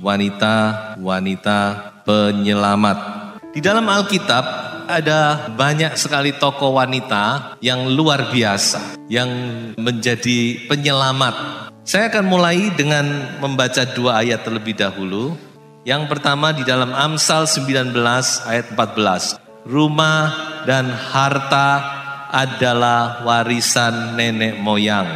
Wanita-wanita penyelamat. Di dalam Alkitab ada banyak sekali tokoh wanita yang luar biasa, yang menjadi penyelamat. Saya akan mulai dengan membaca 2 ayat terlebih dahulu. Yang pertama di dalam Amsal 19 ayat 14. Rumah dan harta adalah warisan nenek moyang,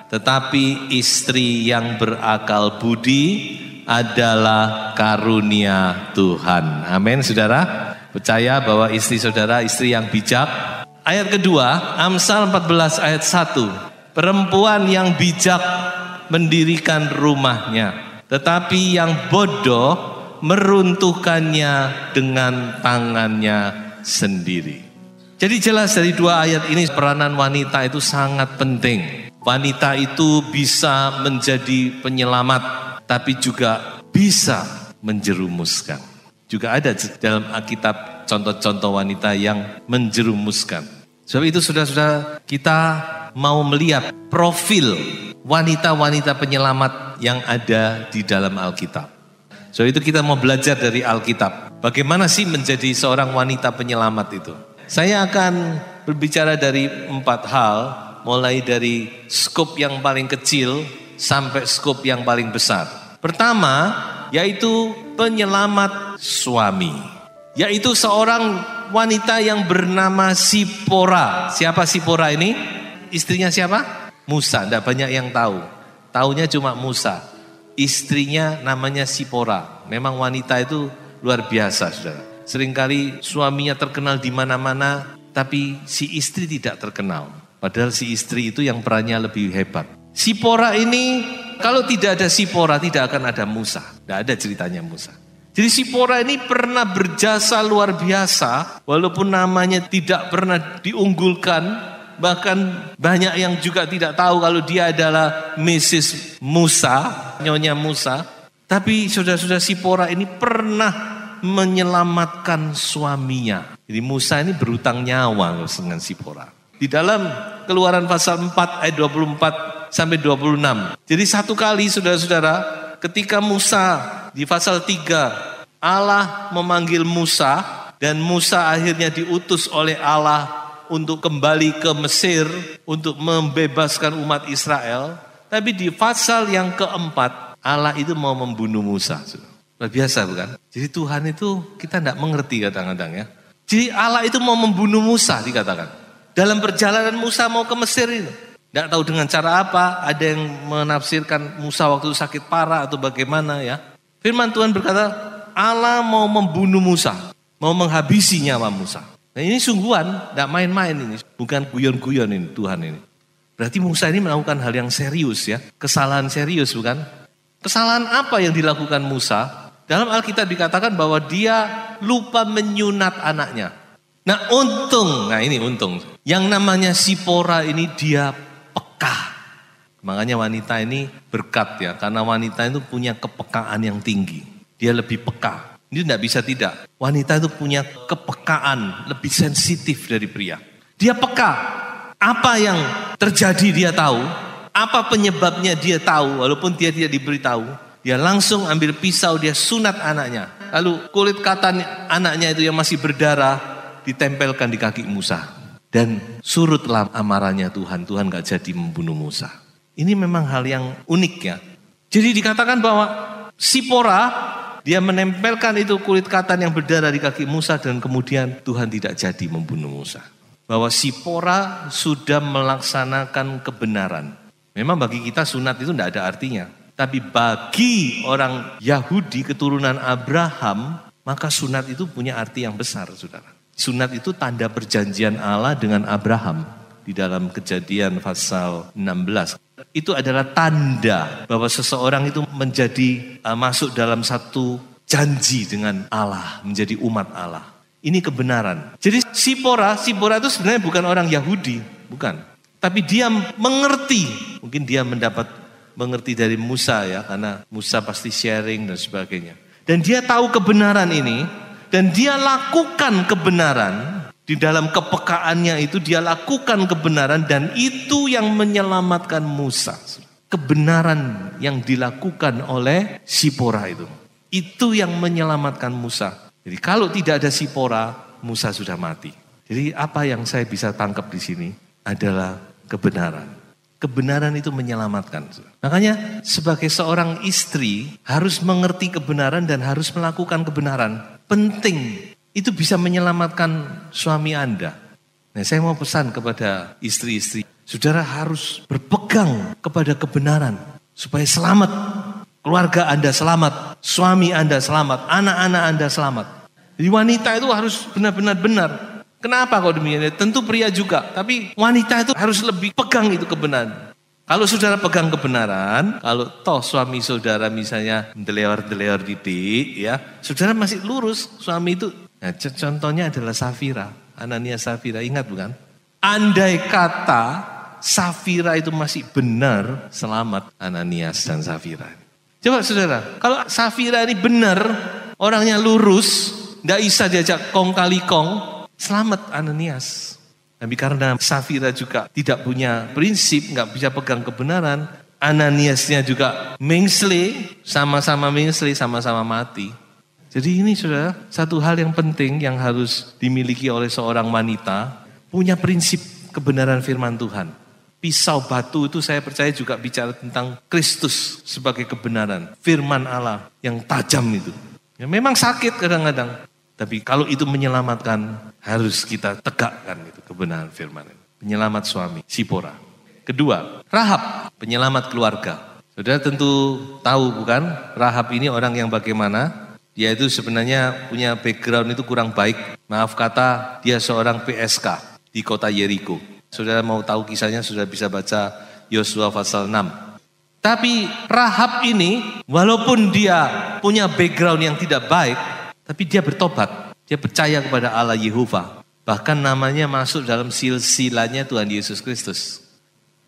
tetapi istri yang berakal budi adalah karunia Tuhan. Amin, saudara. Percaya bahwa istri saudara istri yang bijak. Ayat kedua, Amsal 14 ayat 1. Perempuan yang bijak mendirikan rumahnya, tetapi yang bodoh meruntuhkannya dengan tangannya sendiri. Jadi jelas dari 2 ayat ini peranan wanita itu sangat penting. Wanita itu bisa menjadi penyelamat, tapi juga bisa menjerumuskan. Juga ada dalam Alkitab contoh-contoh wanita yang menjerumuskan. Sebab itu saudara-saudara, kita mau melihat profil wanita-wanita penyelamat yang ada di dalam Alkitab. Sebab itu kita mau belajar dari Alkitab. Bagaimana sih menjadi seorang wanita penyelamat itu? Saya akan berbicara dari 4 hal, mulai dari skop yang paling kecil sampai skop yang paling besar. Pertama, yaitu penyelamat suami. Yaitu seorang wanita yang bernama Sipora. Siapa Sipora ini? Istrinya siapa? Musa. Tidak banyak yang tahu. Taunya cuma Musa. Istrinya namanya Sipora. Memang wanita itu luar biasa, saudara. Seringkali suaminya terkenal di mana-mana, tapi si istri tidak terkenal. Padahal si istri itu yang perannya lebih hebat. Sipora ini, kalau tidak ada Sipora tidak akan ada Musa. Tidak ada ceritanya Musa. Jadi Sipora ini pernah berjasa luar biasa, walaupun namanya tidak pernah diunggulkan. Bahkan banyak yang juga tidak tahu kalau dia adalah Mrs. Musa, Nyonya Musa. Tapi saudara-saudara, Sipora ini pernah menyelamatkan suaminya. Jadi Musa ini berutang nyawa dengan Sipora. Di dalam Keluaran pasal 4 ayat 24 sampai 26. Jadi satu kali saudara-saudara, ketika Musa di pasal 3, Allah memanggil Musa dan Musa akhirnya diutus oleh Allah untuk kembali ke Mesir untuk membebaskan umat Israel. Tapi di pasal yang keempat, Allah itu mau membunuh Musa. Luar biasa bukan? Jadi Tuhan itu kita tidak mengerti kadang-kadang ya. Jadi Allah itu mau membunuh Musa dikatakan. Dalam perjalanan Musa mau ke Mesir ini. Tidak tahu dengan cara apa. Ada yang menafsirkan Musa waktu sakit parah atau bagaimana ya. Firman Tuhan berkata, Allah mau membunuh Musa. Mau menghabisi nyawa Musa. Nah ini sungguhan, tidak main-main ini. Bukan guyon-guyon ini Tuhan ini. Berarti Musa ini melakukan hal yang serius ya. Kesalahan serius bukan? Kesalahan apa yang dilakukan Musa? Dalam Alkitab dikatakan bahwa dia lupa menyunat anaknya. Nah untung, yang namanya Sipora ini dia peka. Makanya wanita ini berkat ya, karena wanita itu punya kepekaan yang tinggi. Dia lebih peka, ini tidak bisa tidak. Wanita itu punya kepekaan, lebih sensitif dari pria. Dia peka, apa yang terjadi dia tahu, apa penyebabnya dia tahu, walaupun dia tidak diberitahu. Dia langsung ambil pisau, dia sunat anaknya. Lalu kulit katan anaknya itu yang masih berdarah, ditempelkan di kaki Musa. Dan surutlah amarahnya Tuhan. Tuhan gak jadi membunuh Musa. Ini memang hal yang unik ya. Jadi dikatakan bahwa Sipora, dia menempelkan itu kulit katan yang berdarah di kaki Musa. Dan kemudian Tuhan tidak jadi membunuh Musa. Bahwa Sipora sudah melaksanakan kebenaran. Memang bagi kita sunat itu tidak ada artinya. Tapi bagi orang Yahudi keturunan Abraham, maka sunat itu punya arti yang besar, saudara. Sunat itu tanda perjanjian Allah dengan Abraham. Di dalam Kejadian pasal 16. itu adalah tanda bahwa seseorang itu menjadi masuk dalam satu janji dengan Allah, menjadi umat Allah. Ini kebenaran. Jadi Sipora itu sebenarnya bukan orang Yahudi, bukan. Tapi dia mengerti, mungkin dia mengerti dari Musa ya, karena Musa pasti sharing dan sebagainya. Dan dia tahu kebenaran ini, dan dia lakukan kebenaran. Di dalam kepekaannya itu dia lakukan kebenaran, dan itu yang menyelamatkan Musa. Kebenaran yang dilakukan oleh Sipora itu yang menyelamatkan Musa. Jadi kalau tidak ada Sipora, Musa sudah mati. Jadi apa yang saya bisa tangkap di sini adalah kebenaran. Kebenaran itu menyelamatkan. Makanya sebagai seorang istri harus mengerti kebenaran dan harus melakukan kebenaran. Penting. Itu bisa menyelamatkan suami Anda. Nah, saya mau pesan kepada istri-istri. Saudara harus berpegang kepada kebenaran. Supaya selamat. Keluarga Anda selamat. Suami Anda selamat. Anak-anak Anda selamat. Jadi wanita itu harus benar-benar benar. Kenapa kok demikian? Tentu pria juga. Tapi wanita itu harus lebih pegang itu kebenaran. Kalau saudara pegang kebenaran, kalau toh suami saudara misalnya delewar-delewar didik, ya, saudara masih lurus, suami itu. Nah, contohnya adalah Safira, Ananias Safira, ingat bukan? Andai kata Safira itu masih benar, selamat Ananias dan Safira. Coba saudara, kalau Safira ini benar, orangnya lurus, tidak bisa diajak kong kali kong, selamat Ananias. Tapi karena Safira juga tidak punya prinsip, nggak bisa pegang kebenaran, Ananiasnya juga mengsle, sama-sama mengsle, sama-sama mati. Jadi ini saudara, satu hal yang penting yang harus dimiliki oleh seorang wanita, punya prinsip kebenaran firman Tuhan. Pisau batu itu saya percaya juga bicara tentang Kristus sebagai kebenaran. Firman Allah yang tajam itu. Ya, memang sakit kadang-kadang. Tapi kalau itu menyelamatkan, harus kita tegakkan itu kebenaran firman. Penyelamat suami, Sipora. Kedua, Rahab, penyelamat keluarga. Saudara tentu tahu bukan, Rahab ini orang yang bagaimana? Dia itu sebenarnya punya background itu kurang baik. Maaf kata, dia seorang PSK di kota Yeriko. Saudara mau tahu kisahnya, sudah bisa baca Yosua pasal 6. Tapi Rahab ini, walaupun dia punya background yang tidak baik, tapi dia bertobat. Dia percaya kepada Allah Yehova. Bahkan namanya masuk dalam silsilahnya Tuhan Yesus Kristus.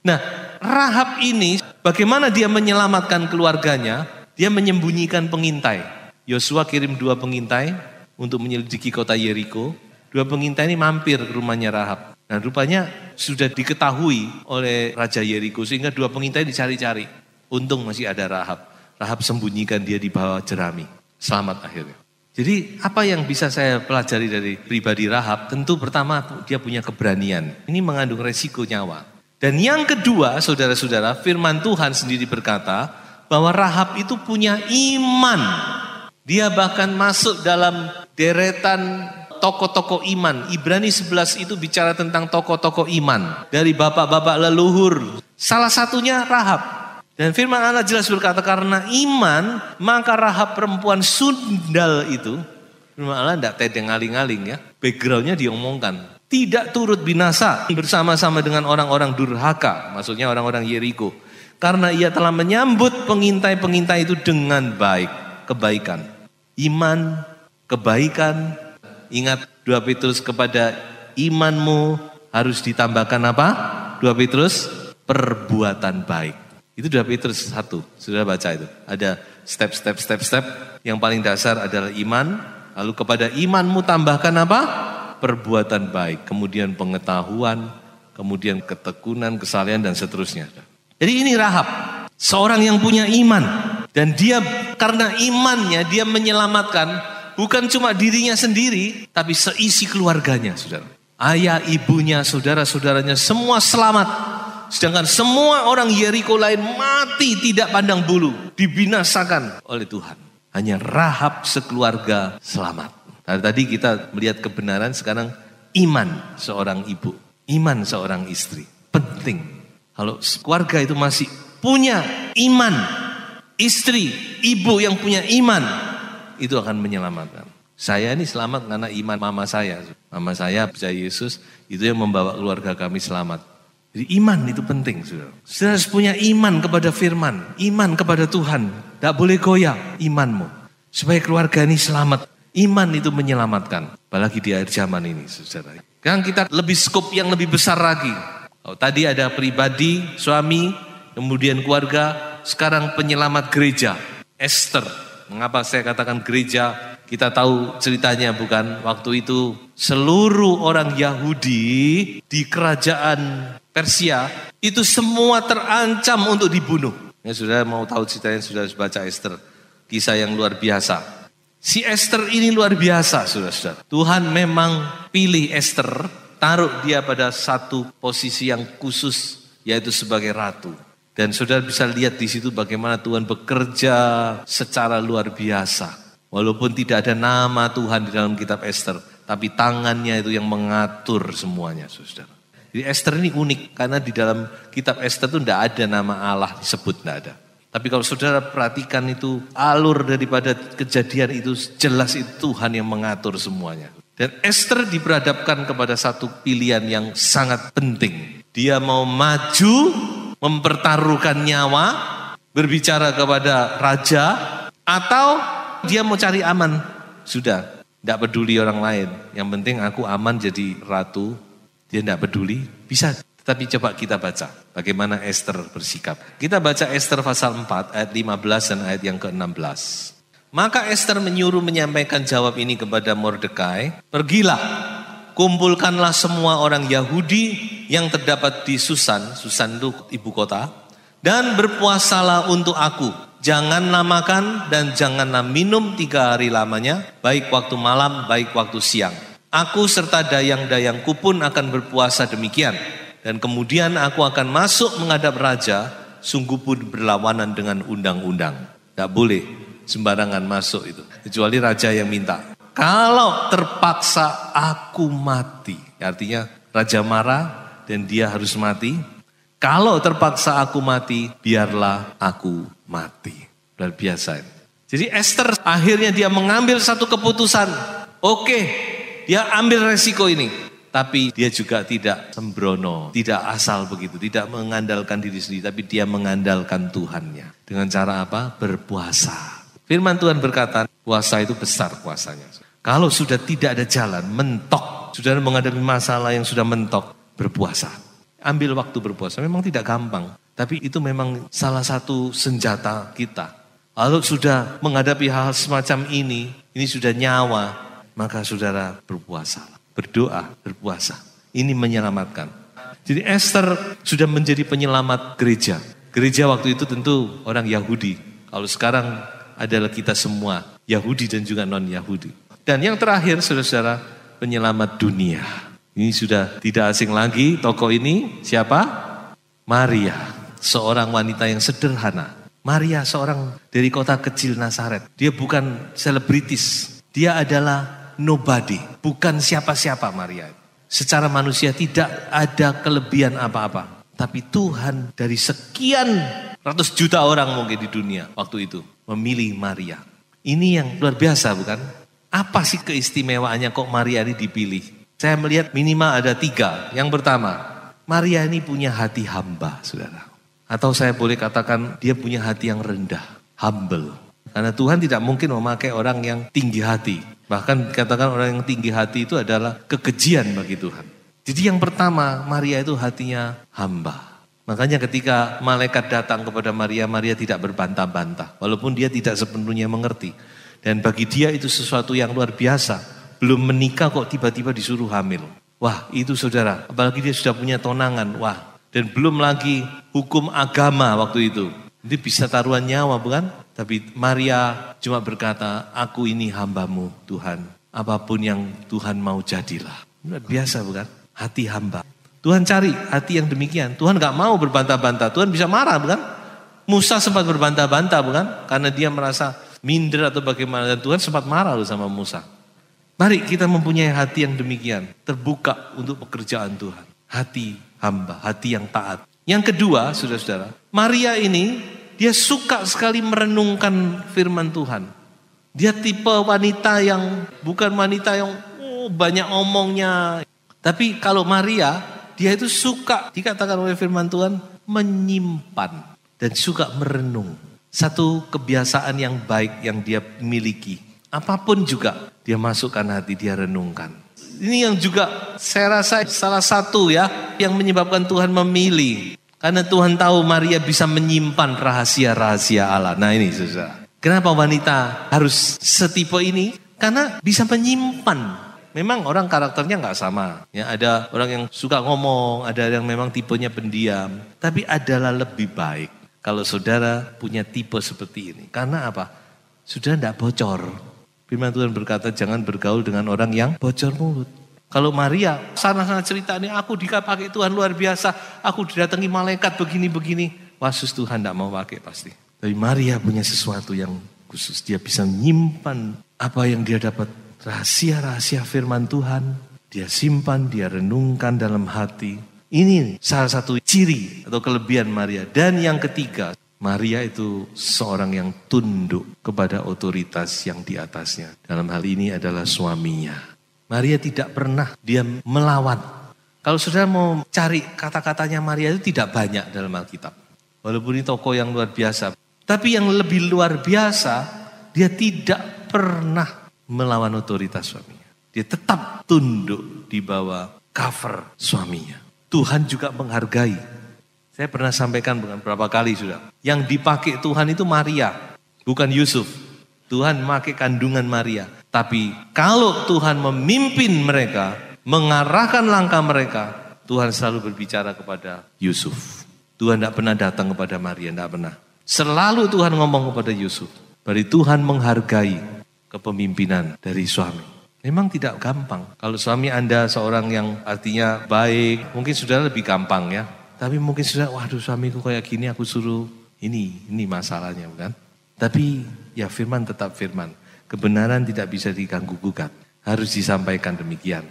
Nah, Rahab ini bagaimana dia menyelamatkan keluarganya? Dia menyembunyikan pengintai. Yosua kirim 2 pengintai untuk menyelidiki kota Yeriko. 2 pengintai ini mampir ke rumahnya Rahab. Nah, rupanya sudah diketahui oleh Raja Yeriko sehingga 2 pengintai dicari-cari. Untung masih ada Rahab. Rahab sembunyikan dia di bawah jerami. Selamat akhirnya. Jadi apa yang bisa saya pelajari dari pribadi Rahab? Tentu pertama dia punya keberanian. Ini mengandung resiko nyawa. Dan yang kedua saudara-saudara, firman Tuhan sendiri berkata bahwa Rahab itu punya iman. Dia bahkan masuk dalam deretan tokoh-tokoh iman. Ibrani 11 itu bicara tentang tokoh-tokoh iman. Dari bapak-bapak leluhur. Salah satunya Rahab. Dan firman Allah jelas berkata karena iman maka Rahab perempuan sundal itu. Firman Allah tidak tedeng aling-aling ya. Backgroundnya diomongkan. Tidak turut binasa bersama-sama dengan orang-orang durhaka. Maksudnya orang-orang Yeriko. Karena ia telah menyambut pengintai-pengintai itu dengan baik. Kebaikan. Iman, kebaikan. Ingat 2 Petrus kepada imanmu harus ditambahkan apa? 2 Petrus perbuatan baik. Itu 2 Petrus 1, sudah baca itu. Ada step. Yang paling dasar adalah iman. Lalu kepada imanmu tambahkan apa? Perbuatan baik. Kemudian pengetahuan, kemudian ketekunan, kesalehan dan seterusnya. Jadi ini Rahab. Seorang yang punya iman. Dan dia karena imannya dia menyelamatkan bukan cuma dirinya sendiri, tapi seisi keluarganya, saudara. Ayah, ibunya, saudara-saudaranya semua selamat. Sedangkan semua orang Yeriko lain mati tidak pandang bulu. Dibinasakan oleh Tuhan. Hanya Rahab sekeluarga selamat. Nah, tadi kita melihat kebenaran, sekarang iman seorang ibu. Iman seorang istri. Penting. Kalau keluarga itu masih punya iman. Istri, ibu yang punya iman. Itu akan menyelamatkan. Saya ini selamat karena iman mama saya. Mama saya percaya Yesus. Itu yang membawa keluarga kami selamat. Jadi iman itu penting, saudara. Saudara harus punya iman kepada firman, iman kepada Tuhan. Tidak boleh goyah imanmu. Supaya keluarga ini selamat. Iman itu menyelamatkan. Apalagi di akhir zaman ini, saudara. Sekarang kita lebih skop yang lebih besar lagi. Tadi ada pribadi, suami, kemudian keluarga. Sekarang penyelamat gereja, Esther. Mengapa saya katakan gereja? Kita tahu ceritanya bukan? Waktu itu seluruh orang Yahudi di kerajaan Persia itu semua terancam untuk dibunuh. Ya, saudara mau tahu ceritanya, sudah baca Esther. Kisah yang luar biasa. Si Esther ini luar biasa, saudara-saudara. Tuhan memang pilih Esther, taruh dia pada satu posisi yang khusus, yaitu sebagai ratu. Dan saudara bisa lihat di situ bagaimana Tuhan bekerja secara luar biasa. Walaupun tidak ada nama Tuhan di dalam kitab Esther, tapi tangannya itu yang mengatur semuanya, saudara. Jadi Esther ini unik, karena di dalam kitab Esther itu tidak ada nama Allah disebut, tidak ada. Tapi kalau saudara perhatikan itu, alur daripada kejadian itu jelas itu Tuhan yang mengatur semuanya. Dan Esther diperhadapkan kepada satu pilihan yang sangat penting. Dia mau maju, mempertaruhkan nyawa, berbicara kepada raja, atau dia mau cari aman. Sudah, tidak peduli orang lain. Yang penting aku aman jadi ratu. Dia tidak peduli, bisa. Tapi coba kita baca bagaimana Esther bersikap. Kita baca Esther pasal 4 ayat 15 dan ayat yang ke-16. Maka Esther menyuruh menyampaikan jawab ini kepada Mordekai. Pergilah, kumpulkanlah semua orang Yahudi yang terdapat di Susan. Susan itu ibu kota. Dan berpuasalah untuk aku. Janganlah makan dan janganlah minum 3 hari lamanya. Baik waktu malam, baik waktu siang. Aku serta dayang-dayangku pun akan berpuasa demikian. Dan kemudian aku akan masuk menghadap raja, sungguh pun berlawanan dengan undang-undang. Tidak boleh sembarangan masuk itu. Kecuali raja yang minta. Kalau terpaksa aku mati. Artinya raja marah dan dia harus mati. Kalau terpaksa aku mati, biarlah aku mati. Luar biasa. Jadi Esther akhirnya dia mengambil satu keputusan. Oke, dia ambil resiko ini. Tapi dia juga tidak sembrono, tidak asal begitu, tidak mengandalkan diri sendiri, tapi dia mengandalkan Tuhannya. Dengan cara apa? Berpuasa. Firman Tuhan berkata, puasa itu besar kuasanya. Kalau sudah tidak ada jalan, mentok, sudah menghadapi masalah yang sudah mentok, berpuasa. Ambil waktu berpuasa, memang tidak gampang, tapi itu memang salah satu senjata kita. Kalau sudah menghadapi hal semacam ini sudah nyawa, maka saudara berpuasa. Berdoa, berpuasa. Ini menyelamatkan. Jadi Esther sudah menjadi penyelamat gereja. Gereja waktu itu tentu orang Yahudi. Kalau sekarang adalah kita semua, Yahudi dan juga non-Yahudi. Dan yang terakhir, saudara-saudara, penyelamat dunia. Ini sudah tidak asing lagi, tokoh ini siapa? Maria, seorang wanita yang sederhana. Maria seorang dari kota kecil Nazaret. Dia bukan selebritis, dia adalah nobody, bukan siapa-siapa Maria. Secara manusia tidak ada kelebihan apa-apa. Tapi Tuhan dari sekian ratus juta orang mungkin di dunia waktu itu memilih Maria. Ini yang luar biasa bukan? Apa sih keistimewaannya kok Maria ini dipilih? Saya melihat minimal ada 3. Yang pertama, Maria ini punya hati hamba, saudara. Atau saya boleh katakan dia punya hati yang rendah, humble. Karena Tuhan tidak mungkin memakai orang yang tinggi hati. Bahkan dikatakan orang yang tinggi hati itu adalah kekejian bagi Tuhan. Jadi yang pertama, Maria itu hatinya hamba. Makanya ketika malaikat datang kepada Maria, Maria tidak berbantah-bantah. Walaupun dia tidak sepenuhnya mengerti. Dan bagi dia itu sesuatu yang luar biasa. Belum menikah kok tiba-tiba disuruh hamil. Wah itu saudara, apalagi dia sudah punya tunangan. Wah, dan belum lagi hukum agama waktu itu. Jadi bisa taruhan nyawa bukan? Tapi Maria cuma berkata, aku ini hambamu Tuhan. Apapun yang Tuhan mau jadilah. Biasa bukan? Hati hamba. Tuhan cari hati yang demikian. Tuhan gak mau berbantah-bantah. Tuhan bisa marah bukan? Musa sempat berbantah-bantah bukan? Karena dia merasa minder atau bagaimana. Dan Tuhan sempat marah loh sama Musa. Mari kita mempunyai hati yang demikian. Terbuka untuk pekerjaan Tuhan. Hati hamba, hati yang taat. Yang kedua, saudara-saudara, Maria ini dia suka sekali merenungkan firman Tuhan. Dia tipe wanita yang bukan wanita yang banyak omongnya. Tapi kalau Maria, dia itu suka, dikatakan oleh firman Tuhan, menyimpan dan suka merenung. Satu kebiasaan yang baik yang dia miliki. Apapun juga dia masukkan hati, dia renungkan. Ini yang juga saya rasa salah satu ya yang menyebabkan Tuhan memilih. Karena Tuhan tahu Maria bisa menyimpan rahasia-rahasia Allah. Nah ini saudara. Kenapa wanita harus setipe ini? Karena bisa menyimpan. Memang orang karakternya gak sama. Ya, ada orang yang suka ngomong, ada yang memang tipenya pendiam. Tapi adalah lebih baik kalau saudara punya tipe seperti ini. Karena apa? Saudara tidak bocor. Firman Tuhan berkata jangan bergaul dengan orang yang bocor mulut. Kalau Maria sana-sana cerita ini, aku dipakai Tuhan luar biasa. Aku didatangi malaikat begini-begini. Wasus Tuhan tidak mau pakai pasti. Tapi Maria punya sesuatu yang khusus. Dia bisa menyimpan apa yang dia dapat. Rahasia-rahasia firman Tuhan. Dia simpan, dia renungkan dalam hati. Ini salah satu ciri atau kelebihan Maria. Dan yang ketiga, Maria itu seorang yang tunduk kepada otoritas yang di atasnya. Dalam hal ini adalah suaminya. Maria tidak pernah dia melawan. Kalau saudara mau cari kata-katanya Maria itu tidak banyak dalam Alkitab. Walaupun ini tokoh yang luar biasa. Tapi yang lebih luar biasa, dia tidak pernah melawan otoritas suaminya. Dia tetap tunduk di bawah cover suaminya. Tuhan juga menghargai. Saya pernah sampaikan beberapa kali sudah. Yang dipakai Tuhan itu Maria, bukan Yusuf. Tuhan memakai kandungan Maria. Tapi kalau Tuhan memimpin mereka, mengarahkan langkah mereka, Tuhan selalu berbicara kepada Yusuf. Tuhan tidak pernah datang kepada Maria, tidak pernah. Selalu Tuhan ngomong kepada Yusuf. Berarti Tuhan menghargai kepemimpinan dari suami. Memang tidak gampang. Kalau suami Anda seorang yang artinya baik, mungkin sudah lebih gampang ya. Tapi mungkin sudah, waduh suamiku kayak gini aku suruh ini masalahnya bukan. Tapi ya firman tetap firman. Kebenaran tidak bisa diganggu gugat. Harus disampaikan demikian.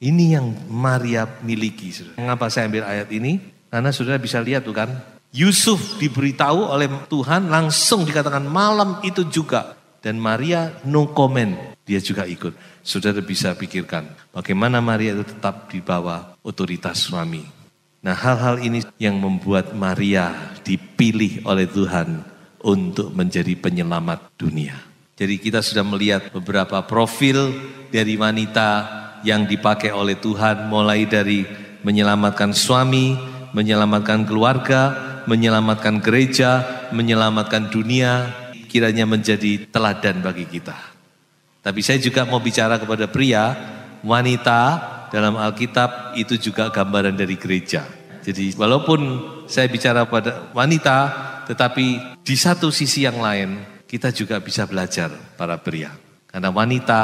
Ini yang Maria miliki. Saudara. Mengapa saya ambil ayat ini? Karena saudara bisa lihat tuh kan. Yusuf diberitahu oleh Tuhan langsung dikatakan malam itu juga. Dan Maria no comment, dia juga ikut. Saudara bisa pikirkan bagaimana Maria itu tetap di bawah otoritas suami. Nah hal-hal ini yang membuat Maria dipilih oleh Tuhan untuk menjadi penyelamat dunia. Jadi kita sudah melihat beberapa profil dari wanita yang dipakai oleh Tuhan. Mulai dari menyelamatkan suami, menyelamatkan keluarga, menyelamatkan gereja, menyelamatkan dunia. Kiranya menjadi teladan bagi kita. Tapi saya juga mau bicara kepada pria, wanita dalam Alkitab itu juga gambaran dari gereja. Jadi walaupun saya bicara pada wanita, tetapi di satu sisi yang lain kita juga bisa belajar para pria. Karena wanita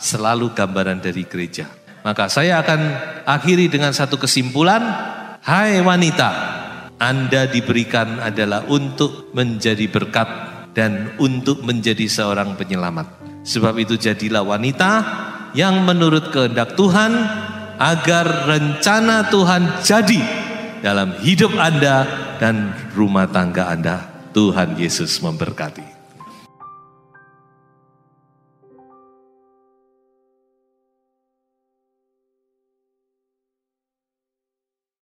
selalu gambaran dari gereja. Maka saya akan akhiri dengan satu kesimpulan, hai wanita, Anda diberikan adalah untuk menjadi berkat dan untuk menjadi seorang penyelamat. Sebab itu jadilah wanita yang menurut kehendak Tuhan agar rencana Tuhan jadi dalam hidup Anda dan rumah tangga Anda. Tuhan Yesus memberkati.